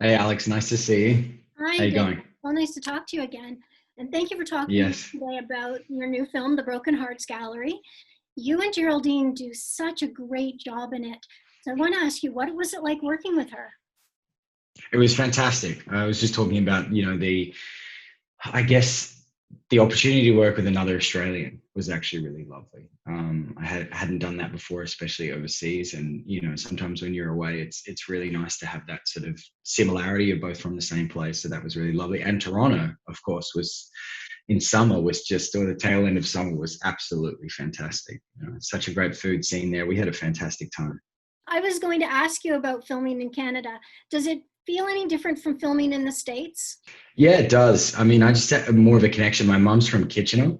Hey Alex, nice to see you. Hi, How you Dave. going? Well, nice to talk to you again. And thank you for talking Yes. today about your new film, The Broken Hearts Gallery. You and Geraldine do such a great job in it. So I want to ask you, what was it like working with her? It was fantastic. I was just talking about, I guess the opportunity to work with another Australian was actually really lovely. Hadn't done that before, especially overseas. And, sometimes when you're away, it's really nice to have that sort of similarity. You're both from the same place. So that was really lovely. And Toronto, of course, was in summer was just, or the tail end of summer was absolutely fantastic. It's such a great food scene there. We had a fantastic time. I was going to ask you about filming in Canada. Does it feel any different from filming in the States? Yeah, it does. I mean, I just had more of a connection. My mom's from Kitchener,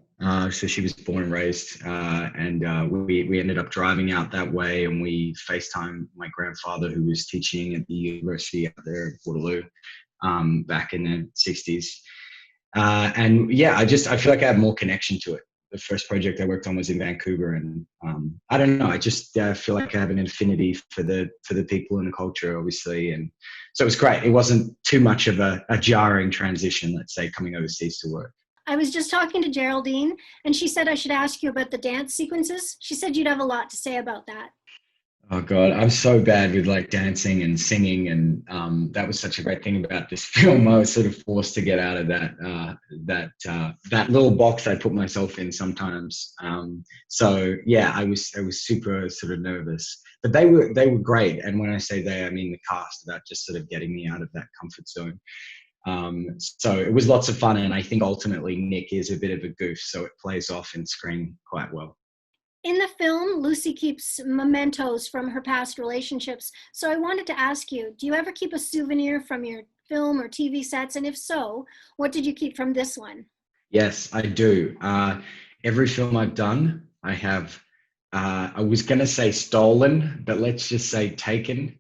so she was born and raised, and we ended up driving out that way, and we FaceTime my grandfather who was teaching at the university out there in Waterloo back in the '60s. And yeah, I feel like I have more connection to it. The first project I worked on was in Vancouver, and I don't know. I just feel like I have an affinity for the people and the culture, obviously, and so it was great. It wasn't too much of a jarring transition, let's say, coming overseas to work. I was just talking to Geraldine, and she said I should ask you about the dance sequences. She said you'd have a lot to say about that. Oh God, I'm so bad with like dancing and singing, and that was such a great thing about this film. I was sort of forced to get out of that little box I put myself in sometimes. So yeah, I was super sort of nervous, but they were great. And when I say they, I mean the cast, about just sort of getting me out of that comfort zone. So it was lots of fun, and I think ultimately Nick is a bit of a goof, so it plays off in screen quite well. In the film, Lucy keeps mementos from her past relationships. So I wanted to ask you, do you ever keep a souvenir from your film or TV sets? And if so, what did you keep from this one? Yes, I do. Every film I've done, I have. I was going to say stolen, but let's just say taken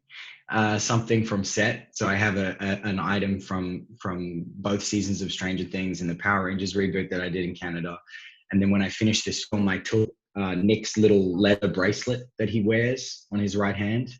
something from set. So I have an item from both seasons of Stranger Things and the Power Rangers reboot that I did in Canada. And then when I finished this film, I took Nick's little leather bracelet that he wears on his right hand.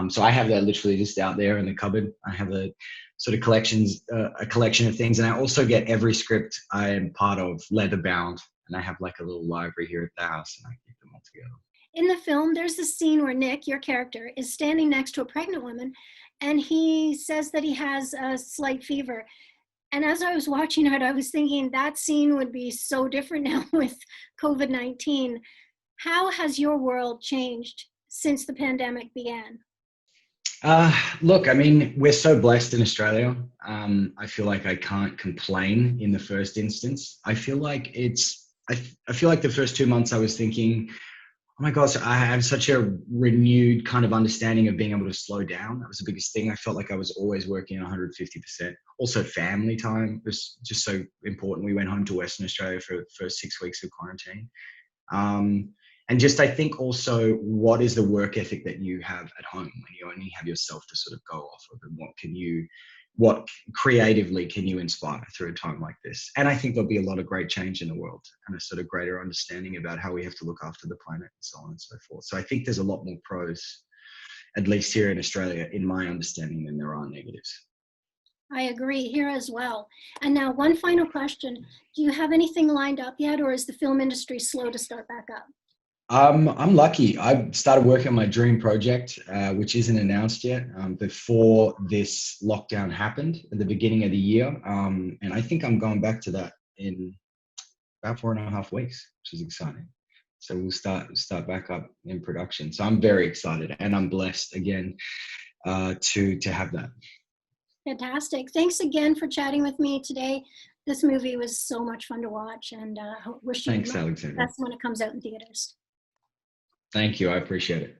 So I have that literally just out there in the cupboard. I have a sort of a collection of things, and I also get every script I am part of leather bound, and I have like a little library here at the house, and I keep them all together. In the film, there's a scene where Nick, your character, is standing next to a pregnant woman, and he says that he has a slight fever. And as I was watching it, I was thinking that scene would be so different now with COVID-19. How has your world changed since the pandemic began? Look, I mean, we're so blessed in Australia. I feel like I can't complain in the first instance. I feel like the first 2 months I was thinking, oh my gosh, I have such a renewed kind of understanding of being able to slow down. That was the biggest thing. I felt like I was always working 150%. Also, family time was just so important. We went home to Western Australia for the first 6 weeks of quarantine. Um, and just, I think also, what is the work ethic that you have at home when you only have yourself to sort of go off of, and what creatively can you inspire through a time like this? And I think there'll be a lot of great change in the world, and a sort of greater understanding about how we have to look after the planet and so on and so forth. So I think there's a lot more pros, at least here in Australia, in my understanding, than there are negatives. I agree here as well. And now, one final question. Do you have anything lined up yet, or is the film industry slow to start back up? I'm lucky. I started working on my dream project, which isn't announced yet, before this lockdown happened at the beginning of the year. And I think I'm going back to that in about 4.5 weeks, which is exciting. So we'll start back up in production. So I'm very excited, and I'm blessed again to have that. Fantastic. Thanks again for chatting with me today. This movie was so much fun to watch, and wish you Thanks, the Alexandra. best when it comes out in theaters. Thank you. I appreciate it.